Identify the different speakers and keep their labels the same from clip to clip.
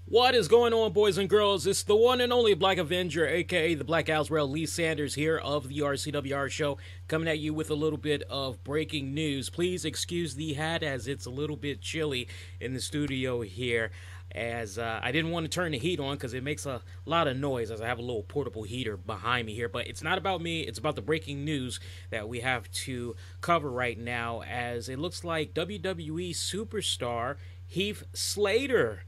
Speaker 1: What is going on, boys and girls? It's the one and only Black Avenger, aka the Black Azrael Lee Sanders here of the RCWR show, coming at you with a little bit of breaking news. Please excuse the hat as it's a little bit chilly in the studio here, as I didn't want to turn the heat on because it makes a lot of noise as I have a little portable heater behind me here. But it's not about me, it's about the breaking news that we have to cover right now, as it looks like WWE superstar Heath Slater,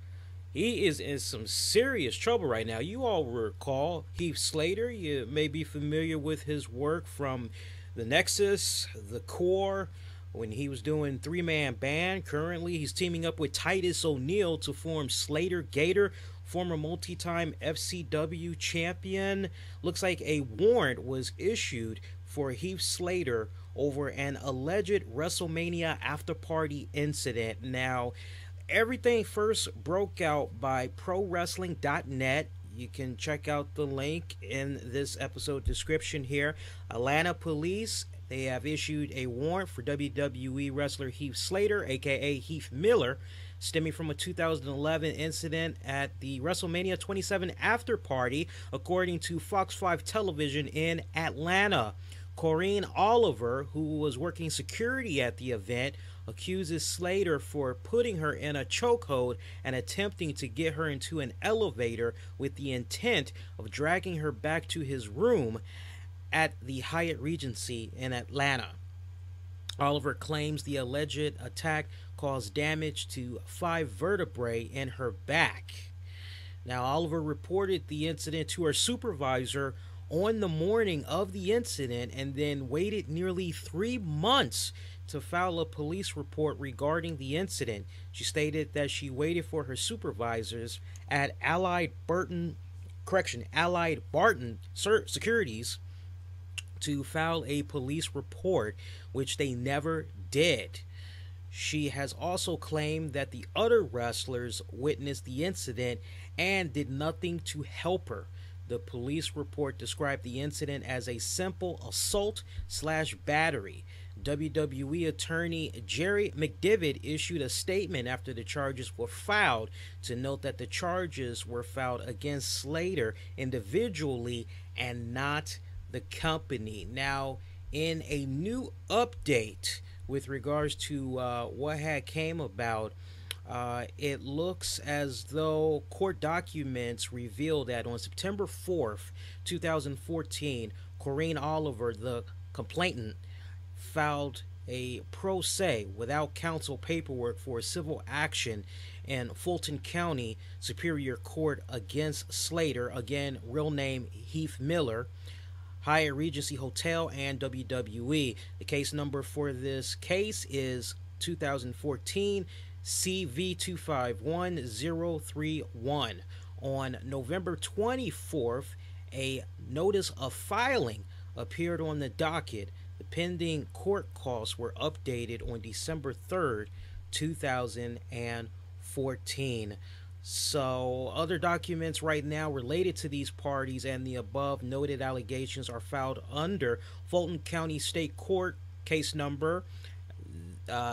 Speaker 1: he is in some serious trouble right now. You all recall Heath Slater. You may be familiar with his work from the Nexus, the Core, when he was doing three-man band. Currently, he's teaming up with Titus O'Neil to form Slater Gator, former multi-time FCW champion. Looks like a warrant was issued for Heath Slater over an alleged WrestleMania after-party incident. Now, everything first broke out by ProWrestling.net. You can check out the link in this episode description here. Atlanta police, they have issued a warrant for WWE wrestler Heath Slater, aka Heath Miller, stemming from a 2011 incident at the WrestleMania 27 after party, according to Fox 5 Television in Atlanta. Corrine Oliver, who was working security at the event, accuses Slater for putting her in a chokehold and attempting to get her into an elevator with the intent of dragging her back to his room at the Hyatt Regency in Atlanta. Oliver claims the alleged attack caused damage to 5 vertebrae in her back. Now, Oliver reported the incident to her supervisor on the morning of the incident and then waited nearly 3 months to file a police report regarding the incident. She stated that she waited for her supervisors at Allied Barton Securities to file a police report, which they never did. She has also claimed that the other wrestlers witnessed the incident and did nothing to help her. The police report described the incident as a simple assault/battery. WWE attorney Jerry McDivitt issued a statement after the charges were filed to note that the charges were filed against Slater individually and not the company. Now, in a new update with regards to what had came about, it looks as though court documents reveal that on September 4th, 2014, Corrine Oliver, the complainant, filed a pro se without counsel paperwork for a civil action in Fulton County Superior Court against Slater, again, real name Heath Miller, Hyatt Regency Hotel, and WWE. The case number for this case is 2014 CV251031. On November 24th, a notice of filing appeared on the docket. The pending court costs were updated on December 3rd, 2014. So, other documents right now related to these parties and the above noted allegations are filed under Fulton County State Court case number.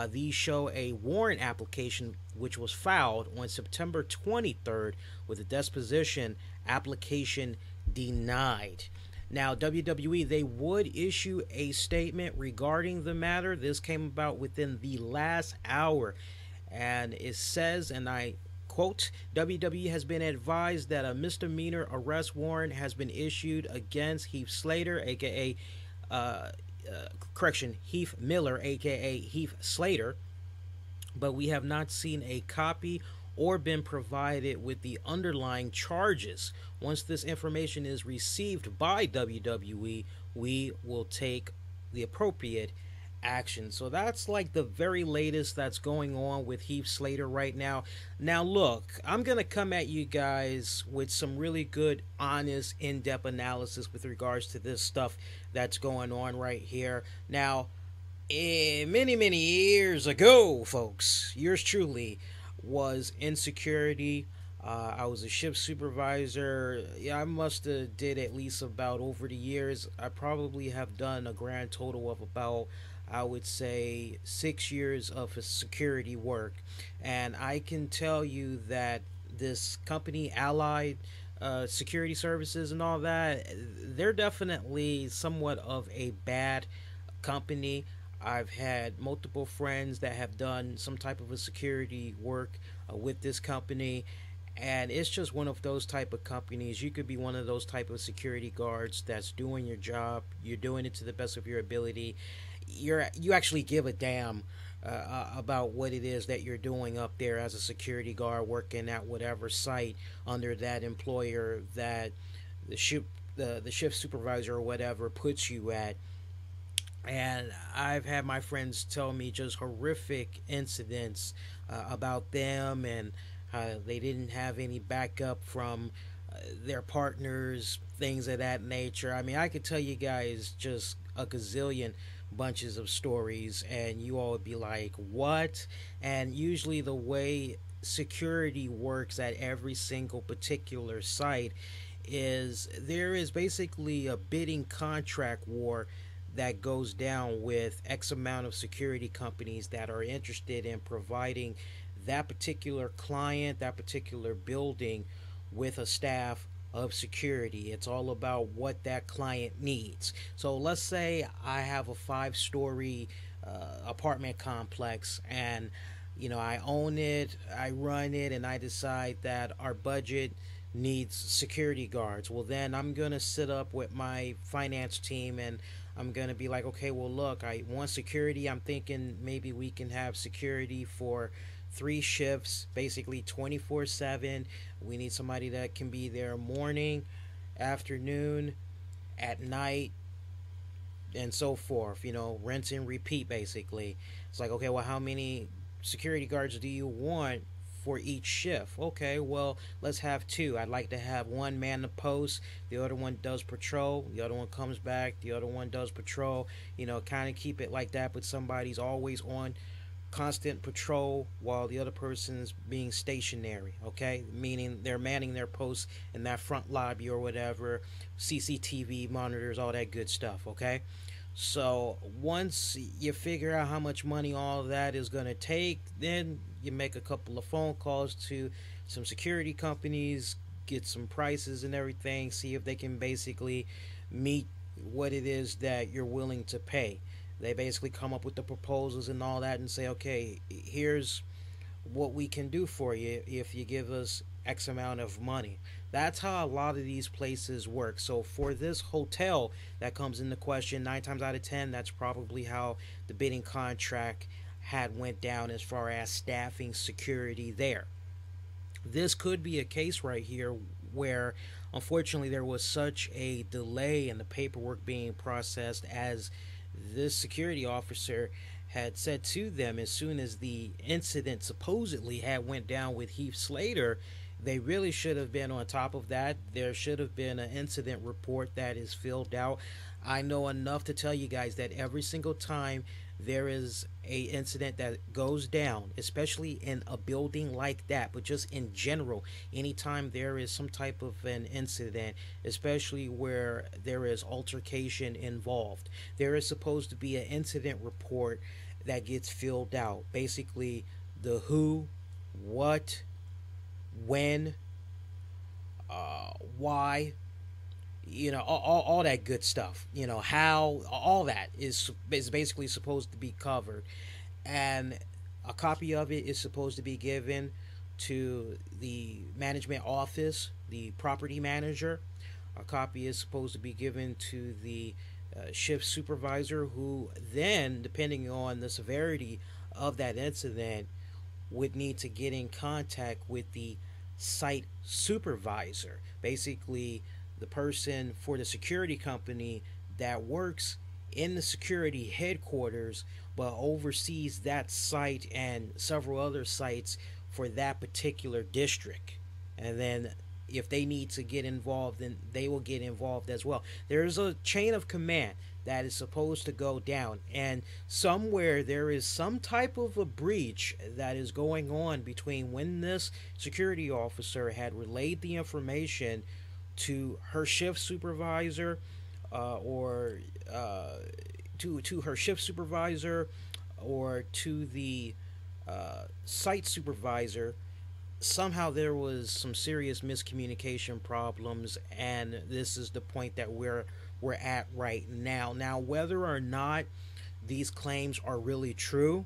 Speaker 1: These show a warrant application which was filed on September 23rd with a disposition application denied. Now, WWE, they would issue a statement regarding the matter. This came about within the last hour, and it says, and I quote, WWE has been advised that a misdemeanor arrest warrant has been issued against Heath Slater, aka Heath Miller, aka Heath Slater, but we have not seen a copy or been provided with the underlying charges. Once this information is received by WWE, we will take the appropriate action. So that's like the very latest that's going on with Heath Slater right now. Now look, I'm going to come at you guys with some really good, honest, in-depth analysis with regards to this stuff that's going on right here. Now, many years ago, folks, yours truly was in security. I was a ship supervisor. Yeah, I must have did at least about, over the years, I probably have done a grand total of about, I would say, 6 years of security work. And I can tell you that this company, Allied Security Services, and all that, they're definitely somewhat of a bad company. I've had multiple friends that have done some type of a security work with this company, and it's just one of those type of companies. You could be one of those type of security guards that's doing your job. You're doing it to the best of your ability. You actually give a damn about what it is that you're doing up there as a security guard working at whatever site under that employer that the ship the shift supervisor or whatever puts you at. And I've had my friends tell me just horrific incidents about them, and they didn't have any backup from their partners, things of that nature. I mean, I could tell you guys just a gazillion bunches of stories, and you all would be like, what? And usually, the way security works at every single particular site is there is basically a bidding contract war that goes down with X amount of security companies that are interested in providing that particular client, that particular building with a staff of security. It's all about what that client needs. So let's say I have a 5-story apartment complex, and I own it, I run it, and I decide that our budget needs security guards. Well, then I'm going to sit up with my finance team, and I'm going to be like, okay, well, look, I want security. I'm thinking maybe we can have security for 3 shifts, basically 24/7. We need somebody that can be there morning, afternoon, at night, and so forth. Rinse and repeat, basically. It's like, okay, well, how many security guards do you want for each shift? Okay, well, let's have 2. I'd like to have one man the post, the other one does patrol, the other one comes back, the other one does patrol. Kind of keep it like that, but somebody's always on constant patrol while the other person's being stationary, okay? Meaning they're manning their posts in that front lobby or whatever, CCTV monitors, all that good stuff, okay? So once you figure out how much money all of that is going to take, then you make a couple of phone calls to some security companies, get some prices and everything, see if they can basically meet what it is that you're willing to pay. They basically come up with the proposals and all that and say, okay, here's what we can do for you if you give us X amount of money. That's how a lot of these places work. So for this hotel that comes into question, 9 times out of 10, that's probably how the bidding contract had went down as far as staffing security there. This could be a case right here where unfortunately there was such a delay in the paperwork being processed, as this security officer had said to them as soon as the incident supposedly had went down with Heath Slater. They really should have been on top of that. There should have been an incident report that is filled out. I know enough to tell you guys that every single time there is a incident that goes down, especially in a building like that, but just in general, anytime there is some type of an incident, especially where there is altercation involved, there is supposed to be an incident report that gets filled out. Basically, the who, what, when, why, all that good stuff, how, all that is basically supposed to be covered. And a copy of it is supposed to be given to the management office, the property manager. A copy is supposed to be given to the shift supervisor, who then, depending on the severity of that incident, would need to get in contact with the site supervisor, basically the person for the security company that works in the security headquarters but oversees that site and several other sites for that particular district. And then if they need to get involved, then they will get involved as well. There's a chain of command that is supposed to go down, and somewhere there is some type of a breach that is going on between when this security officer had relayed the information to her shift supervisor, or to her shift supervisor, or to the site supervisor, somehow there was some serious miscommunication problems, and this is the point that we're at right now. Now, whether or not these claims are really true,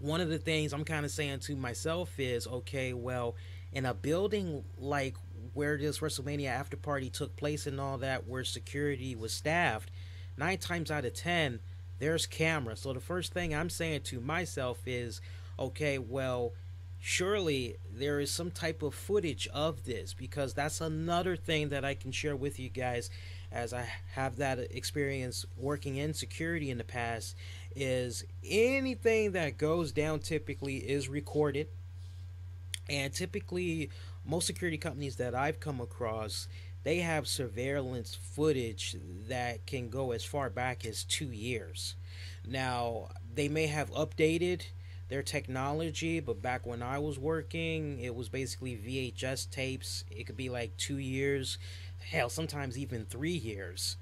Speaker 1: one of the things I'm kind of saying to myself is, okay, well, in a building like where this WrestleMania after party took place and all that, where security was staffed, 9 times out of 10, there's cameras. So the first thing I'm saying to myself is, okay, well, surely there is some type of footage of this, because that's another thing that I can share with you guys, as I have that experience working in security in the past, is anything that goes down typically is recorded. And typically most security companies that I've come across, they have surveillance footage that can go as far back as 2 years. Now, they may have updated their technology, but back when I was working, it was basically VHS tapes. It could be like 2 years, hell, sometimes even 3 years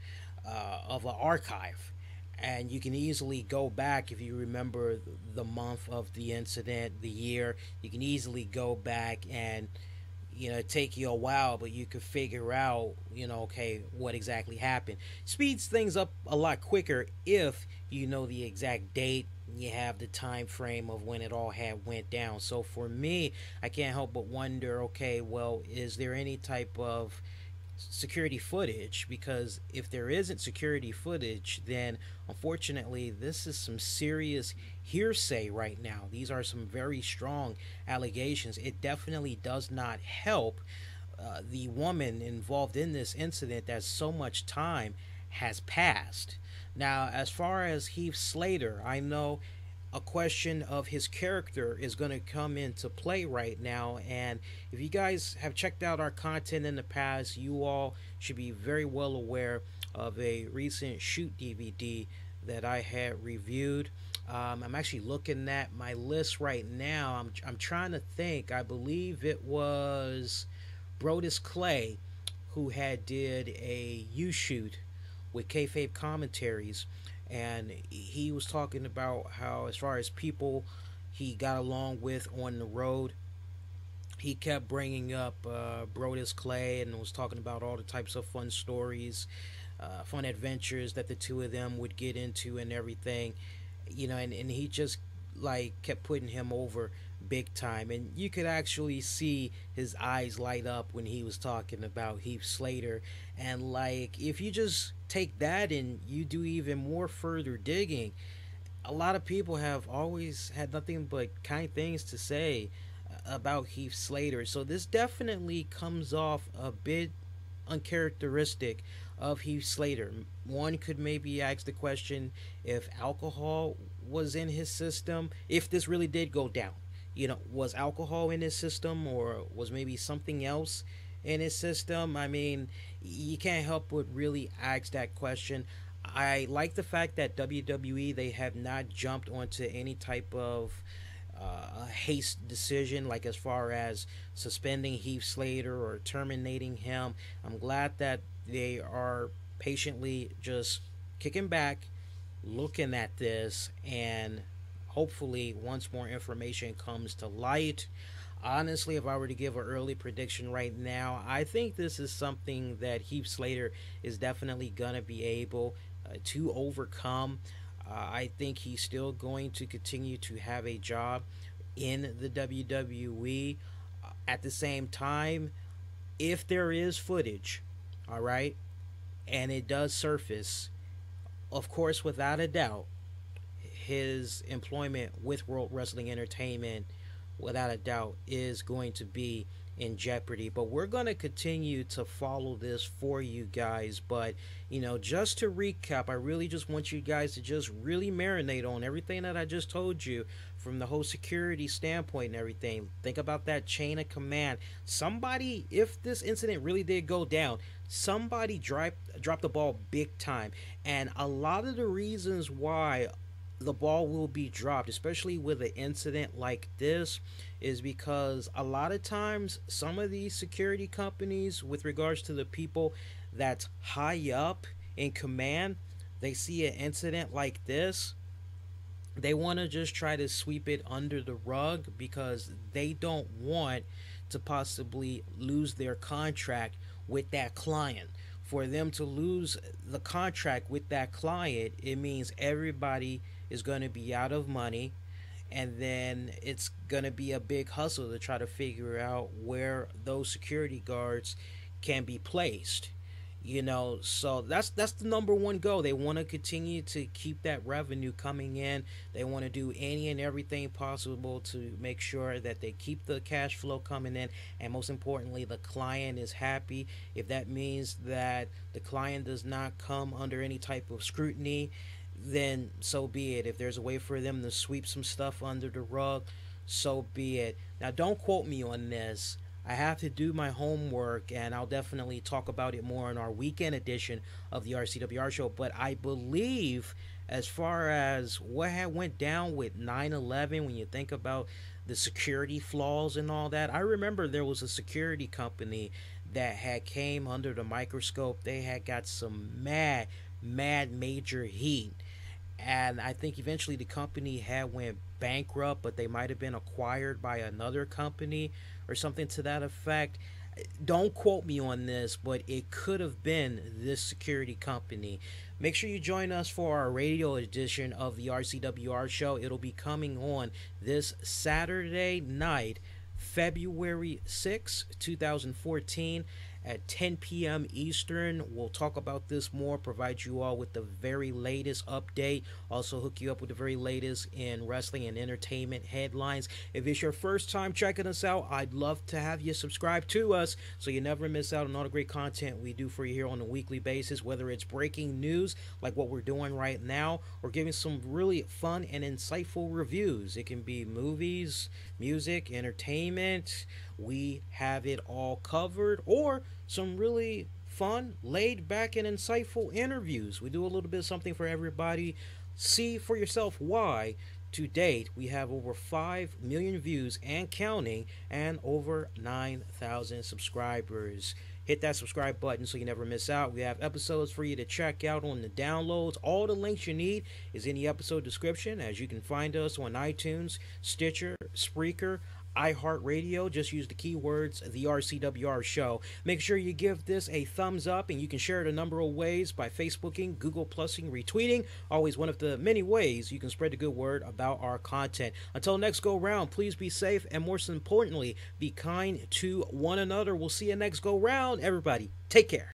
Speaker 1: of an archive. And you can easily go back if you remember the month of the incident, the year. You can easily go back and take you a while, but you could figure out, okay, what exactly happened. Speeds things up a lot quicker if you know the exact date. You have the time frame of when it all had went down. So for me, I can't help but wonder, okay, well, is there any type of security footage? Because if there isn't security footage, then unfortunately this is some serious hearsay right now. These are some very strong allegations. It definitely does not help the woman involved in this incident, that so much time has passed. Now, as far as Heath Slater, I know a question of his character is going to come into play right now. And if you guys have checked out our content in the past, you all should be very well aware of a recent shoot DVD that I had reviewed. I'm actually looking at my list right now. I'm trying to think. I believe it was Brodus Clay who had did a U-shoot with kayfabe commentaries, and he was talking about how, as far as people he got along with on the road, he kept bringing up Brodus Clay, and was talking about all the types of fun stories, fun adventures that the two of them would get into and everything, and he just like kept putting him over big time. And you could actually see his eyes light up when he was talking about Heath Slater. And like, if you just take that and you do even more further digging, a lot of people have always had nothing but kind things to say about Heath Slater. So this definitely comes off a bit uncharacteristic of Heath Slater. One could maybe ask the question if alcohol was in his system, if this really did go down. Was alcohol in his system, or was maybe something else in his system? I mean, you can't help but really ask that question. I like the fact that WWE, they have not jumped onto any type of haste decision, like as far as suspending Heath Slater or terminating him. I'm glad that they are patiently just kicking back, looking at this, and hopefully once more information comes to light. Honestly, if I were to give an early prediction right now, I think this is something that Heath Slater is definitely going to be able to overcome. I think he's still going to continue to have a job in the WWE. At the same time, if there is footage, all right, and it does surface, of course, without a doubt, his employment with World Wrestling Entertainment, without a doubt, is going to be in jeopardy. But we're going to continue to follow this for you guys. But, just to recap, I really just want you guys to just really marinate on everything that I just told you from the whole security standpoint and everything. Think about that chain of command. Somebody, if this incident really did go down, somebody dropped the ball big time. And a lot of the reasons why the ball will be dropped, especially with an incident like this, is because a lot of times some of these security companies, with regards to the people that's high up in command, they see an incident like this, They want to just try to sweep it under the rug because they don't want to possibly lose their contract with that client. For them to lose the contract with that client, it means everybody is going to be out of money, and then it's going to be a big hustle to try to figure out where those security guards can be placed. So that's the number one goal. They want to continue to keep that revenue coming in. They want to do any and everything possible to make sure that they keep the cash flow coming in, and most importantly, the client is happy. If that means that the client does not come under any type of scrutiny, then so be it. If there's a way for them to sweep some stuff under the rug, so be it. Now, don't quote me on this. I have to do my homework, and I'll definitely talk about it more in our weekend edition of the RCWR show. But I believe, as far as what had went down with 9/11, when you think about the security flaws and all that, I remember there was a security company that had came under the microscope. They had got some mad major heat, and I think eventually the company had went bankrupt, but they might have been acquired by another company or something to that effect. Don't quote me on this, but it could have been this security company. Make sure you join us for our radio edition of the RCWR show. It'll be coming on this Saturday night, February 6, 2014, at 10 p.m. Eastern. We'll talk about this more, provide you all with the very latest update, also hook you up with the very latest in wrestling and entertainment headlines. If it's your first time checking us out, I'd love to have you subscribe to us so you never miss out on all the great content we do for you here on a weekly basis, whether it's breaking news like what we're doing right now, or giving some really fun and insightful reviews. It can be movies, music, entertainment. We have it all covered, or some really fun, laid back, and insightful interviews. We do a little bit of something for everybody. See for yourself why. To date, we have over 5 million views and counting, and over 9,000 subscribers. Hit that subscribe button so you never miss out. We have episodes for you to check out on the downloads. All the links you need is in the episode description, as you can find us on iTunes, Stitcher, Spreaker, iHeartRadio. Just use the keywords the RCWR show. Make sure you give this a thumbs up, and you can share it a number of ways by Facebooking, Google Plusing, retweeting. Always one of the many ways you can spread the good word about our content. Until next go round, please be safe, and most importantly, be kind to one another. We'll see you next go round. Everybody, take care.